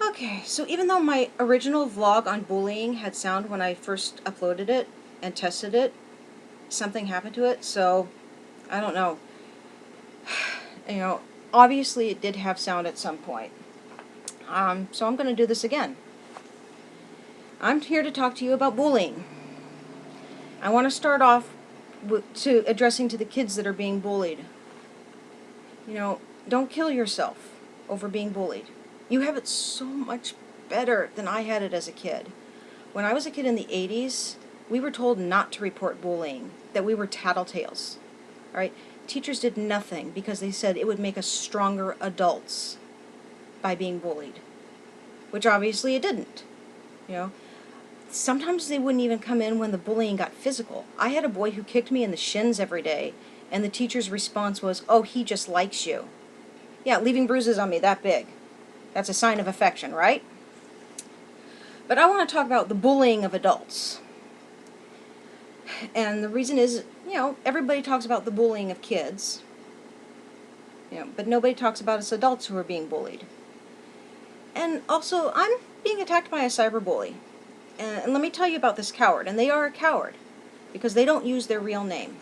Okay, so even though my original vlog on bullying had sound when I first uploaded it and tested it, something happened to it, so I don't know. You know, obviously it did have sound at some point. So I'm going to do this again. I'm here to talk to you about bullying. I want to start off addressing to the kids that are being bullied. You know, don't kill yourself over being bullied. You have it so much better than I had it as a kid. When I was a kid in the 80s, we were told not to report bullying, that we were tattletales. All right? Teachers did nothing because they said it would make us stronger adults by being bullied, which obviously it didn't. You know, sometimes they wouldn't even come in when the bullying got physical. I had a boy who kicked me in the shins every day, and the teacher's response was, "Oh, he just likes you." Yeah, leaving bruises on me that big. That's a sign of affection, right? But I want to talk about the bullying of adults. And the reason is, you know, everybody talks about the bullying of kids, you know, but nobody talks about us adults who are being bullied. And also, I'm being attacked by a cyberbully. And let me tell you about this coward. And they are a coward because they don't use their real name.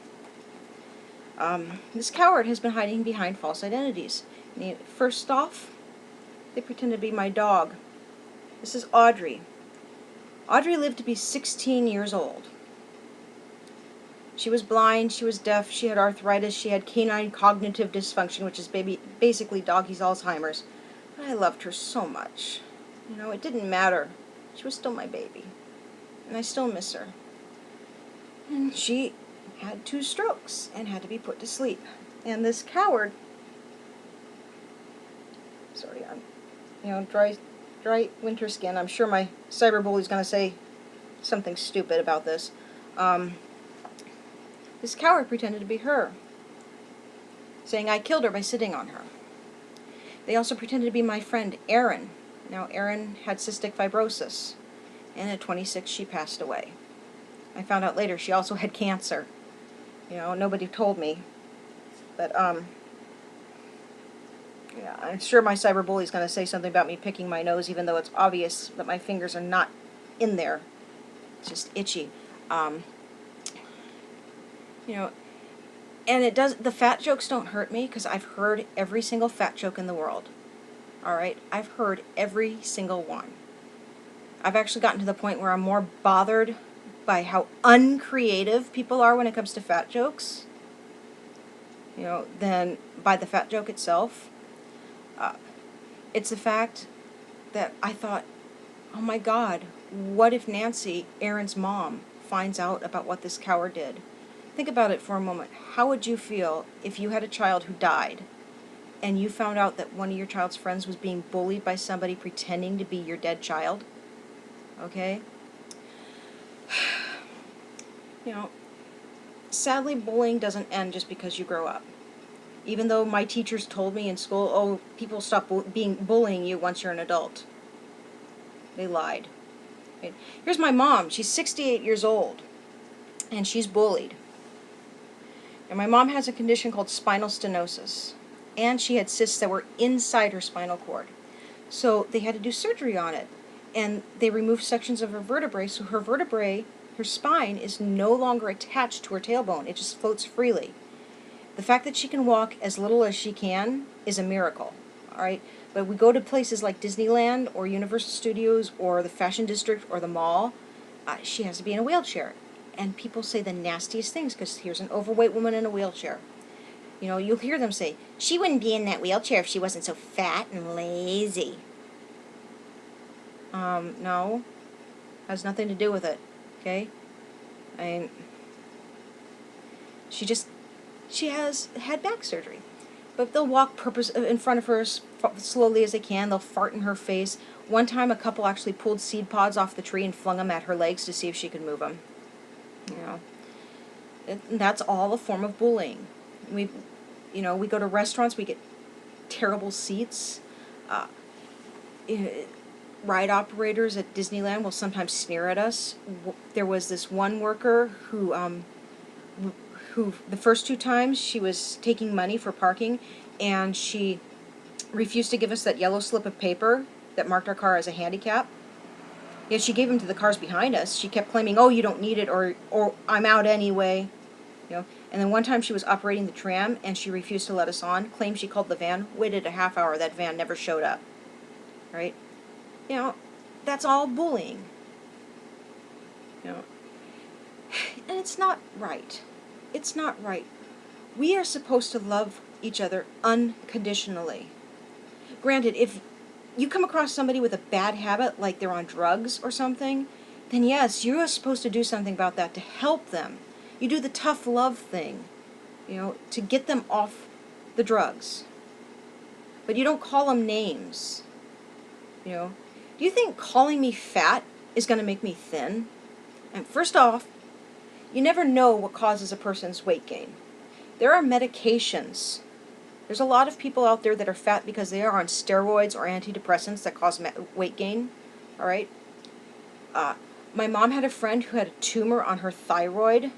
This coward has been hiding behind false identities. First off, they pretend to be my dog. This is Audrey. Audrey lived to be 16 years old. She was blind, she was deaf, she had arthritis, she had canine cognitive dysfunction, which is basically doggy's Alzheimer's. But I loved her so much. You know, it didn't matter. She was still my baby. And I still miss her. And she had 2 strokes and had to be put to sleep. And this coward, sorry, I'm, you know, dry winter skin. I'm sure my cyberbully's going to say something stupid about this. This coward pretended to be her, saying I killed her by sitting on her. They also pretended to be my friend, Erin. Now, Erin had cystic fibrosis, and at 26 she passed away. I found out later she also had cancer. You know, nobody told me. But, yeah, I'm sure my cyberbully's going to say something about me picking my nose, even though it's obvious that my fingers are not in there. It's just itchy. You know, and the fat jokes don't hurt me because I've heard every single fat joke in the world. Alright? I've heard every single one. I've actually gotten to the point where I'm more bothered by how uncreative people are when it comes to fat jokes, you know, than by the fat joke itself. It's the fact that I thought, oh my God, what if Nancy, Erin's mom, finds out about what this coward did? Think about it for a moment. How would you feel if you had a child who died and you found out that one of your child's friends was being bullied by somebody pretending to be your dead child? Okay? You know, sadly, bullying doesn't end just because you grow up. Even though my teachers told me in school, oh, people stop bullying you once you're an adult. They lied. Okay? Here's my mom. She's 68 years old, and she's bullied. And my mom has a condition called spinal stenosis, and she had cysts that were inside her spinal cord. So they had to do surgery on it, and they removed sections of her vertebrae, so her spine is no longer attached to her tailbone. It just floats freely. The fact that she can walk as little as she can is a miracle, all right? But we go to places like Disneyland or Universal Studios or the Fashion District or the mall, she has to be in a wheelchair. And people say the nastiest things because here's an overweight woman in a wheelchair. You know, you'll hear them say, she wouldn't be in that wheelchair if she wasn't so fat and lazy. No. Has nothing to do with it, okay? I mean, she has had back surgery. But they'll walk in front of her as slowly as they can. They'll fart in her face. One time a couple actually pulled seed pods off the tree and flung them at her legs to see if she could move them. You know, that's all a form of bullying. We go to restaurants, we get terrible seats. Ride operators at Disneyland will sometimes sneer at us. There was this one worker who the first 2 times she was taking money for parking, and she refused to give us that yellow slip of paper that marked our car as a handicap. Yet she gave them to the cars behind us. She kept claiming, "Oh, you don't need it," or "I'm out anyway." And then one time she was operating the tram and she refused to let us on. Claimed she called the van. Waited a half hour. That van never showed up. Right? That's all bullying. And it's not right. It's not right. We are supposed to love each other unconditionally. Granted, if you come across somebody with a bad habit, like they're on drugs or something, then yes, you are supposed to do something about that to help them. You do the tough love thing, to get them off the drugs. But you don't call them names. Do you think calling me fat is going to make me thin? And first off, you never know what causes a person's weight gain. There are medications. There's a lot of people out there that are fat because they are on steroids or antidepressants that cause weight gain. All right? My mom had a friend who had a tumor on her thyroid,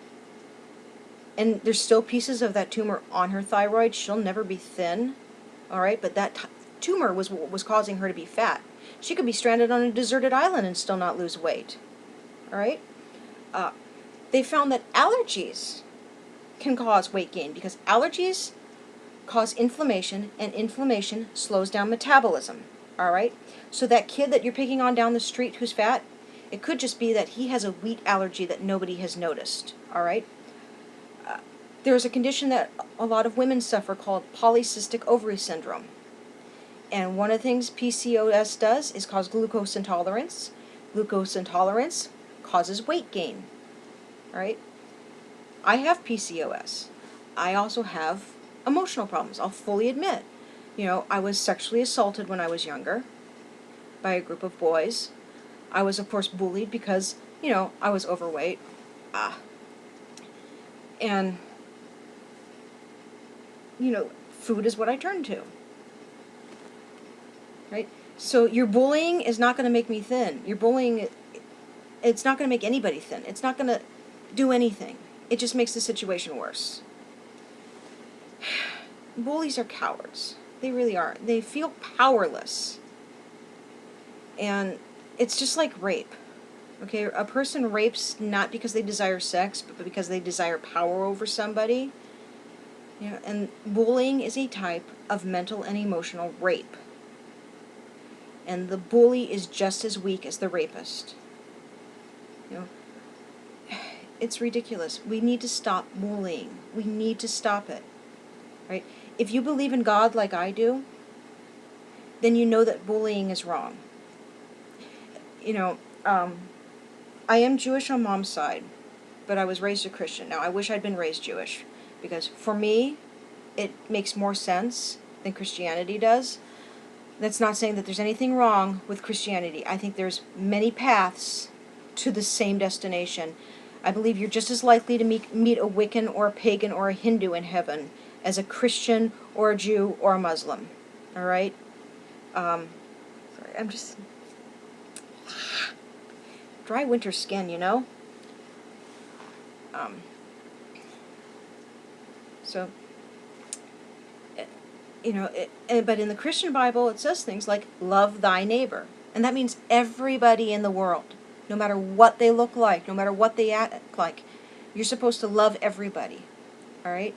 and there's still pieces of that tumor on her thyroid. She'll never be thin. All right? But that tumor was what was causing her to be fat. She could be stranded on a deserted island and still not lose weight. All right? They found that allergies can cause weight gain because allergies cause inflammation, and inflammation slows down metabolism. All right? So that kid that you're picking on down the street who's fat, it could just be that he has a wheat allergy that nobody has noticed. All right? There's a condition that a lot of women suffer called polycystic ovary syndrome. And one of the things PCOS does is cause glucose intolerance. Glucose intolerance causes weight gain. All right? I have PCOS. I also have emotional problems. I'll fully admit. I was sexually assaulted when I was younger by a group of boys. I was, of course, bullied because, I was overweight. And, food is what I turn to. Right? So your bullying is not going to make me thin. Your bullying, it's not going to make anybody thin. It's not going to do anything. It just makes the situation worse. Bullies are cowards. They really are. They feel powerless. And it's just like rape. Okay, a person rapes not because they desire sex, but because they desire power over somebody. And bullying is a type of mental and emotional rape. And the bully is just as weak as the rapist. It's ridiculous. We need to stop bullying. We need to stop it. Right? If you believe in God like I do, then you know that bullying is wrong. I am Jewish on Mom's side, but I was raised a Christian. Now, I wish I'd been raised Jewish, because for me, it makes more sense than Christianity does. That's not saying that there's anything wrong with Christianity. I think there's many paths to the same destination. I believe you're just as likely to meet a Wiccan or a pagan or a Hindu in heaven as a Christian or a Jew or a Muslim. All right? Sorry, I'm just... dry winter skin, So, but in the Christian Bible, it says things like, love thy neighbor. And that means everybody in the world, no matter what they look like, no matter what they act like. You're supposed to love everybody. All right?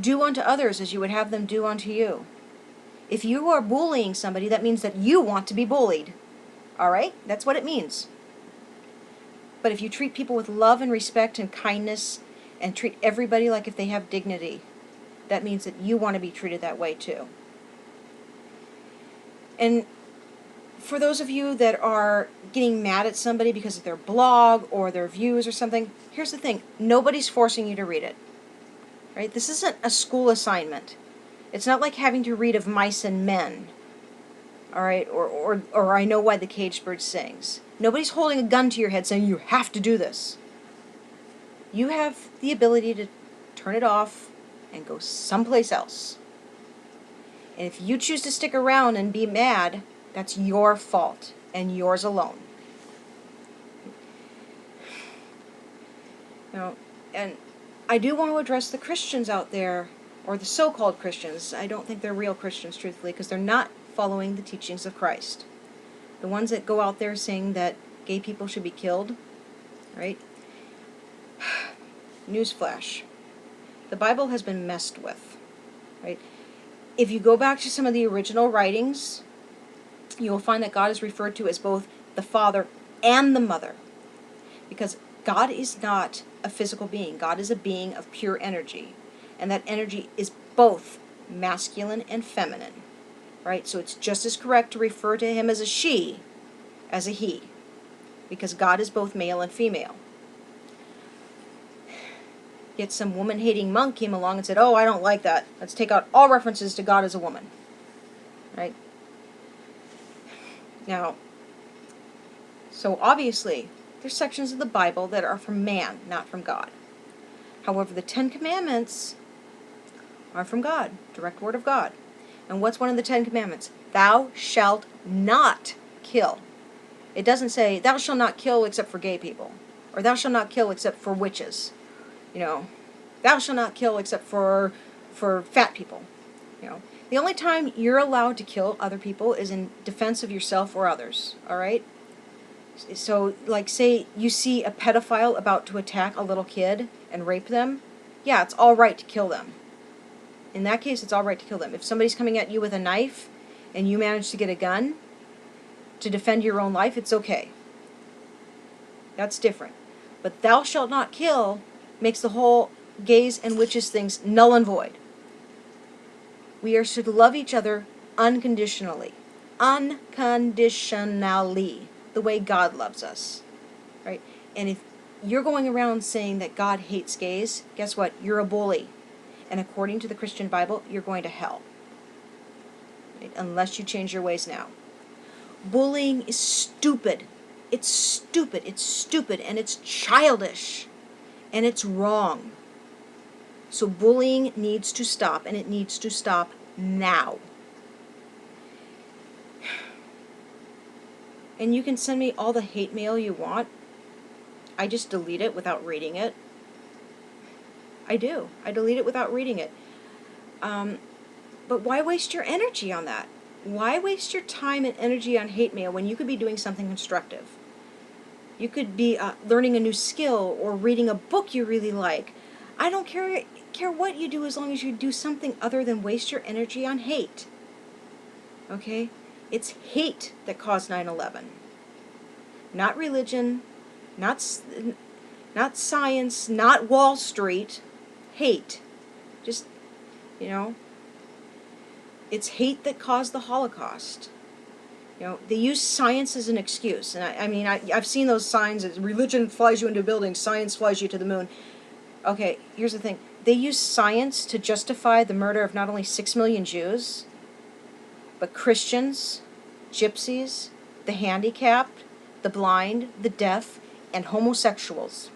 Do unto others as you would have them do unto you. If you are bullying somebody, that means that you want to be bullied. All right? That's what it means. But if you treat people with love and respect and kindness and treat everybody like if they have dignity, that means that you want to be treated that way too. And for those of you that are getting mad at somebody because of their blog or their views or something, here's the thing. Nobody's forcing you to read it. Right? This isn't a school assignment. It's not like having to read Of Mice and Men. All right? Or I Know Why the Caged Bird Sings. Nobody's holding a gun to your head saying you have to do this. You have the ability to turn it off and go someplace else. And if you choose to stick around and be mad, that's your fault and yours alone. And I do want to address the Christians out there, or the so-called Christians. I don't think they're real Christians, truthfully, because they're not following the teachings of Christ. The ones that go out there saying that gay people should be killed, right? Newsflash. The Bible has been messed with, right? If you go back to some of the original writings, you will find that God is referred to as both the Father and the Mother. Because God is not a physical being. God is a being of pure energy. And that energy is both masculine and feminine, right? So it's just as correct to refer to him as a she as a he. Because God is both male and female. Yet some woman-hating monk came along and said, oh, I don't like that. Let's take out all references to God as a woman. Right? Now, so obviously, there's sections of the Bible that are from man, not from God. However, the 10 Commandments are from God, direct word of God. And what's one of the 10 Commandments? Thou shalt not kill. It doesn't say, thou shalt not kill except for gay people. Or thou shalt not kill except for witches. You know, thou shalt not kill except for fat people. You know, the only time you're allowed to kill other people is in defense of yourself or others. All right? So, like, say you see a pedophile about to attack a little kid and rape them. Yeah, it's all right to kill them. In that case, it's all right to kill them. If somebody's coming at you with a knife and you manage to get a gun to defend your own life, it's okay. That's different. But thou shalt not kill makes the whole gays and witches things null and void. We are to love each other unconditionally. Unconditionally. The way God loves us. Right? And if you're going around saying that God hates gays, guess what? You're a bully. And according to the Christian Bible, you're going to hell. Right? Unless you change your ways now. Bullying is stupid. It's stupid. It's stupid. And it's childish. And it's wrong. So bullying needs to stop, and it needs to stop now. And you can send me all the hate mail you want. I just delete it without reading it. I do. I delete it without reading it. But why waste your energy on that? Why waste your time and energy on hate mail when you could be doing something constructive? You could be learning a new skill or reading a book you really like. I don't care what you do as long as you do something other than waste your energy on hate. Okay? It's hate that caused 9/11. Not religion, not science, not Wall Street. Hate. Just, you know, it's hate that caused the Holocaust. You know, they use science as an excuse. And I've seen those signs that religion flies you into buildings, science flies you to the moon. Okay, here's the thing. They use science to justify the murder of not only 6 million Jews, but Christians, gypsies, the handicapped, the blind, the deaf, and homosexuals.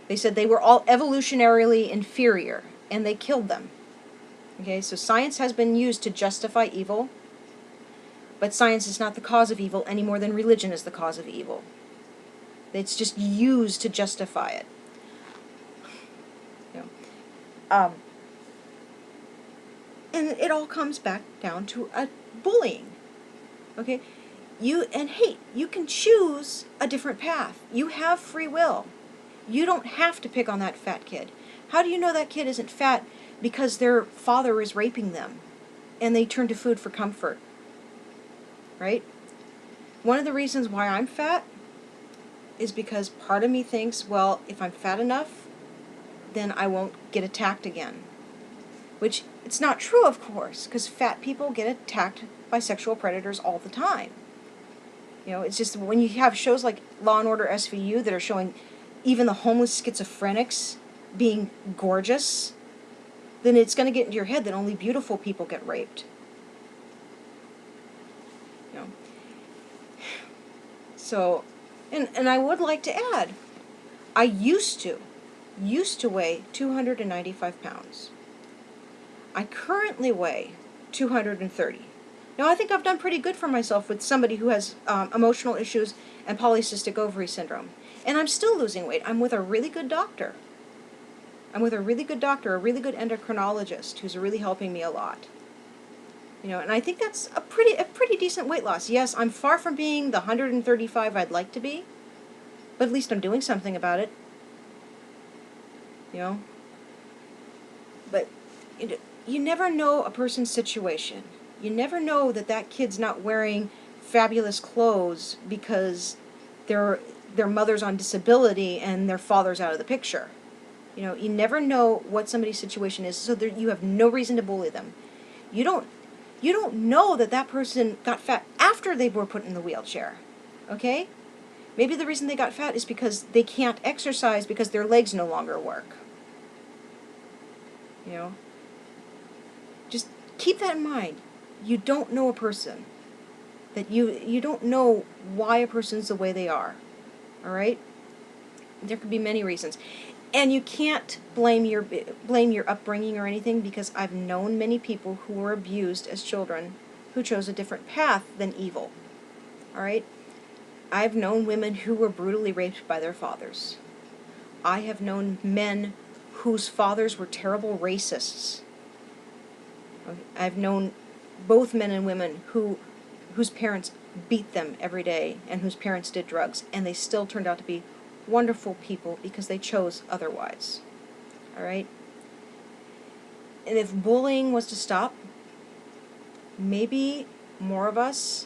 They said they were all evolutionarily inferior, and they killed them. Okay, so science has been used to justify evil, but science is not the cause of evil any more than religion is the cause of evil. It's just used to justify it. You know, and it all comes back down to bullying. Okay, you can choose a different path. You have free will. You don't have to pick on that fat kid. How do you know that kid isn't fat? Because their father is raping them, and they turn to food for comfort. Right? One of the reasons why I'm fat is because part of me thinks, well, if I'm fat enough, then I won't get attacked again. Which, it's not true, of course, because fat people get attacked by sexual predators all the time. You know, it's just when you have shows like Law and Order SVU that are showing even the homeless schizophrenics being gorgeous, then it's going to get into your head that only beautiful people get raped. You know. So, and I would like to add, I used to weigh 295 pounds. I currently weigh 230. Now, I think I've done pretty good for myself with somebody who has emotional issues and polycystic ovary syndrome. And I'm still losing weight. I'm with a really good doctor. A really good endocrinologist who's really helping me a lot. You know, and I think that's a pretty decent weight loss. Yes, I'm far from being the 135 I'd like to be, but at least I'm doing something about it. You know? But you never know a person's situation. You never know that that kid's not wearing fabulous clothes because their mother's on disability and their father's out of the picture. You know, you never know what somebody's situation is, so you have no reason to bully them. You don't know that that person got fat after they were put in the wheelchair. Okay? Maybe the reason they got fat is because they can't exercise because their legs no longer work. You know? Just keep that in mind. You don't know a person. That you don't know why a person's the way they are. All right? There could be many reasons. And you can't blame your upbringing or anything, because I've known many people who were abused as children who chose a different path than evil. All right? I've known women who were brutally raped by their fathers. I have known men whose fathers were terrible racists. I've known both men and women whose parents beat them every day and whose parents did drugs, and they still turned out to be wonderful people because they chose otherwise. All right? And if bullying was to stop, maybe more of us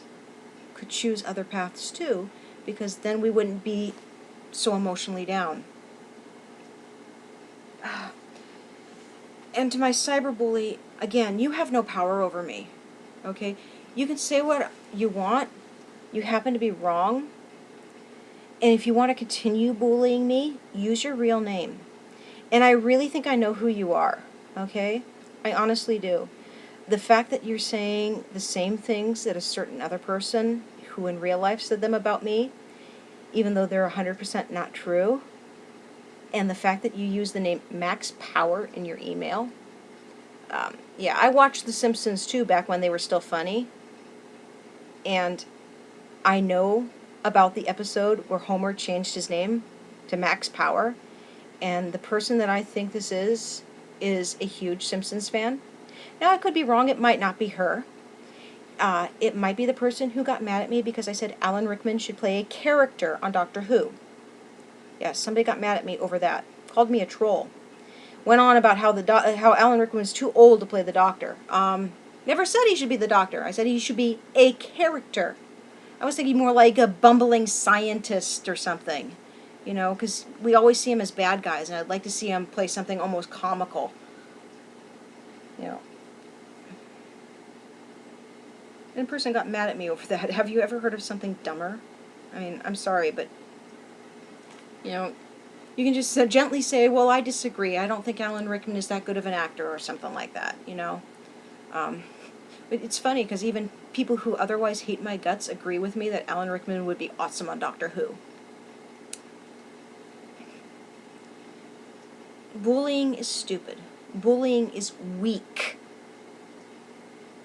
could choose other paths too, because then we wouldn't be so emotionally down. And to my cyberbully, again, you have no power over me. Okay? You can say what you want. You happen to be wrong. And if you want to continue bullying me, use your real name. And I really think I know who you are. Okay? I honestly do. The fact that you're saying the same things that a certain other person who in real life said them about me, even though they're 100% not true, and the fact that you use the name Max Power in your email. Yeah, I watched The Simpsons too back when they were still funny. And I know about the episode where Homer changed his name to Max Power. And the person that I think this is a huge Simpsons fan. Now, I could be wrong. It might not be her. It might be the person who got mad at me because I said Alan Rickman should play a character on Doctor Who. Yes, somebody got mad at me over that. Called me a troll. Went on about how how Alan Rickman was too old to play the Doctor. Never said he should be the Doctor. I said he should be a character. I was thinking more like a bumbling scientist or something. You know, because we always see him as bad guys, and I'd like to see him play something almost comical. You know. And a person got mad at me over that. Have you ever heard of something dumber? I mean, I'm sorry, but, you know, you can just gently say, well, I disagree. I don't think Alan Rickman is that good of an actor or something like that, you know. But it's funny because even people who otherwise hate my guts agree with me that Alan Rickman would be awesome on Doctor Who. Bullying is stupid. Bullying is weak.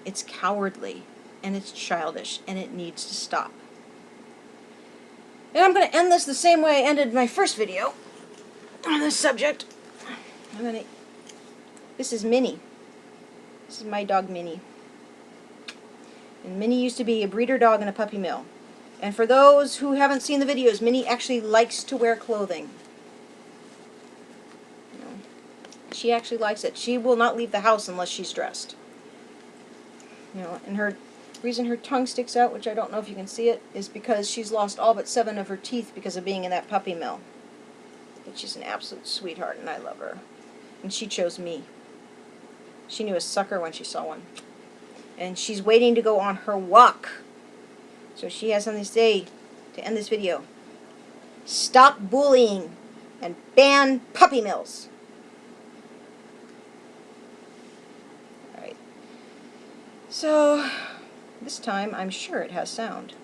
It's cowardly. And it's childish. And it needs to stop. And I'm going to end this the same way I ended my first video on this subject. This is Minnie. This is my dog Minnie. And Minnie used to be a breeder dog in a puppy mill. And for those who haven't seen the videos, Minnie actually likes to wear clothing. You know, she actually likes it. She will not leave the house unless she's dressed. You know, and her reason her tongue sticks out, which I don't know if you can see it, is because she's lost all but 7 of her teeth because of being in that puppy mill. But she's an absolute sweetheart, and I love her. And she chose me. She knew a sucker when she saw one. And she's waiting to go on her walk. So she has something to say to end this video. Stop bullying and ban puppy mills. Alright. So, this time I'm sure it has sound.